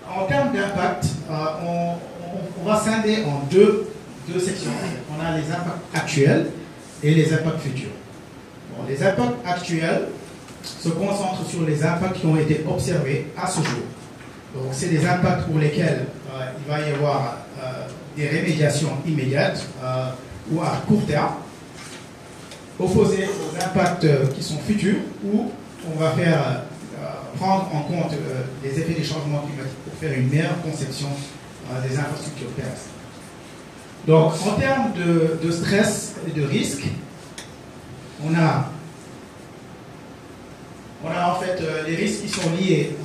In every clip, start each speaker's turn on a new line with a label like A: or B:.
A: en termes d'impact, on va scinder en deux sections. On a les impacts actuels et les impacts futurs. Bon, les impacts actuels se concentrent sur les impacts qui ont été observés à ce jour. Donc, c'est des impacts pour lesquels il va y avoir des rémédiations immédiates ou à court terme, opposés aux impacts qui sont futurs, où on va faire prendre en compte les effets des changements climatiques pour faire une meilleure conception des infrastructures terrestres. Donc, en termes de stress et de risque, on a en fait les risques qui sont liés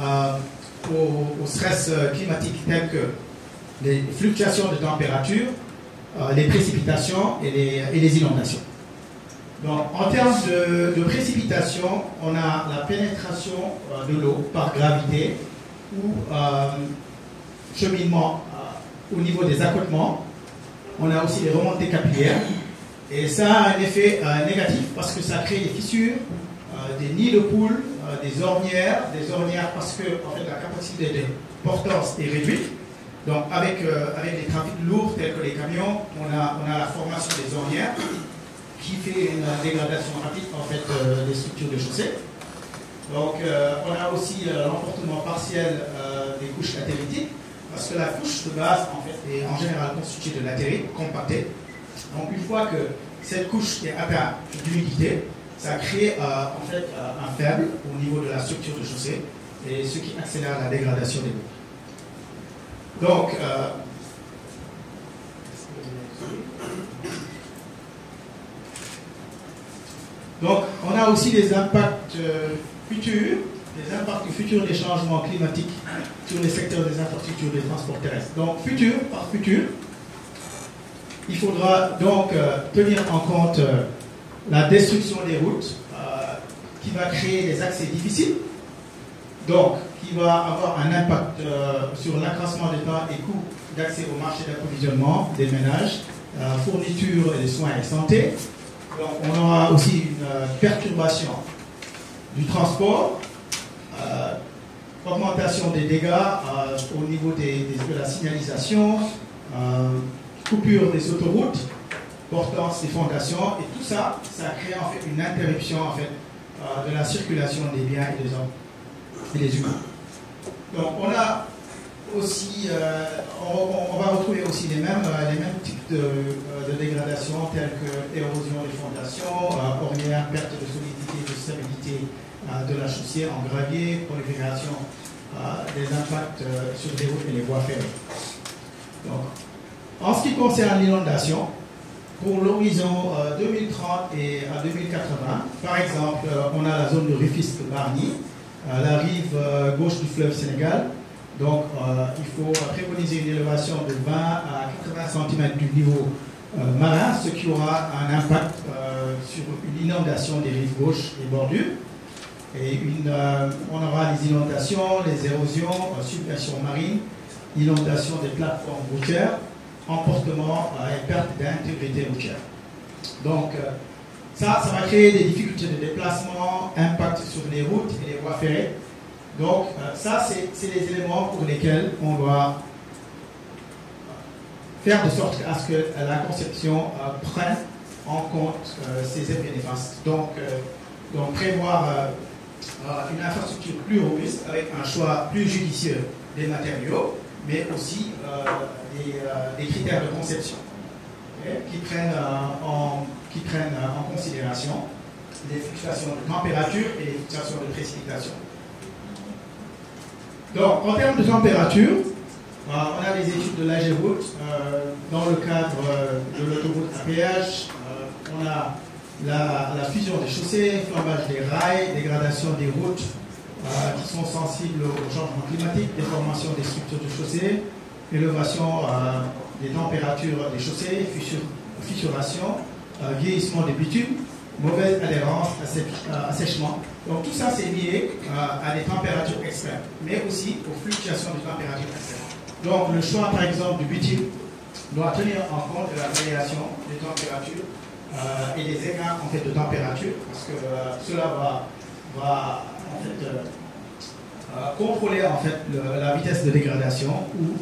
A: au stress climatique, tels que les fluctuations de température, les précipitations et les inondations. Donc, en termes de précipitation, on a la pénétration de l'eau par gravité ou cheminement au niveau des accotements. On a aussi les remontées capillaires. Et ça a un effet négatif parce que ça crée des fissures, des nids de poules, des ornières parce que en fait, la capacité de portance est réduite. Donc, avec des trafics lourds tels que les camions, on a la formation des ornières qui fait une dégradation rapide en fait, des structures de chaussée. Donc, on a aussi l'emportement partiel des couches latéritiques, parce que la couche de base en fait, est en général constituée de latérite compactée. Donc, une fois que cette couche est atteinte d'humidité, ça crée en fait un faible au niveau de la structure de chaussée, et ce qui accélère la dégradation des routes. Donc, on a aussi des impacts futurs, des changements climatiques sur les secteurs des infrastructures des transports terrestres. Donc, par futur, il faudra donc tenir en compte la destruction des routes qui va créer des accès difficiles, donc qui va avoir un impact sur l'accroissement des temps et coûts d'accès au marché d'approvisionnement des ménages, fourniture et des soins et santé. Donc, on aura aussi une perturbation du transport, augmentation des dégâts au niveau de la signalisation, coupure des autoroutes, portance des fondations, et tout ça, ça crée en fait une interruption en fait, de la circulation des biens et des hommes et des humains. Donc, on a aussi, on va retrouver aussi les mêmes types de dégradation telles que érosion des fondations, ornières, perte de solidité et de stabilité de la chaussée en gravier, prolifération des impacts sur les routes et les voies ferrées. Donc, en ce qui concerne l'inondation, pour l'horizon 2030 et à 2080, par exemple, on a la zone de Rufisque-Bargny, la rive gauche du fleuve Sénégal. Donc, il faut préconiser une élévation de 20 à 80 cm du niveau marin, ce qui aura un impact sur une inondation des rives gauches et bordures. Et on aura les inondations, les érosions, submersion marine, inondation des plateformes routières, emportement et perte d'intégrité routière. Donc, ça va créer des difficultés de déplacement, impact sur les routes et les voies ferrées. Donc, ça, c'est les éléments pour lesquels on doit faire de sorte à ce que la conception prenne en compte ces effets néfastes. Donc prévoir une infrastructure plus robuste avec un choix plus judicieux des matériaux, mais aussi des critères de conception qui prennent en considération les fluctuations de température et les fluctuations de précipitation. Donc, en termes de température, on a les études de l'AGEROUTE. Dans le cadre de l'autoroute à péage, on a la fusion des chaussées, flambage des rails, dégradation des routes qui sont sensibles au changement climatique, déformation des structures de chaussées, élévation des températures des chaussées, fissuration, vieillissement des bitumes, mauvaise adhérence, assèchement. Donc tout ça c'est lié à des températures extrêmes, mais aussi aux fluctuations de températures extrêmes. Donc le choix par exemple du bitume doit tenir en compte de la variation des températures et des écarts en fait, de température, parce que cela va en fait, contrôler en fait la vitesse de dégradation ou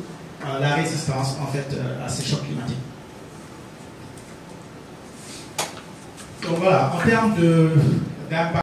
A: la résistance en fait à ces chocs climatiques. Donc voilà, en termes d'impact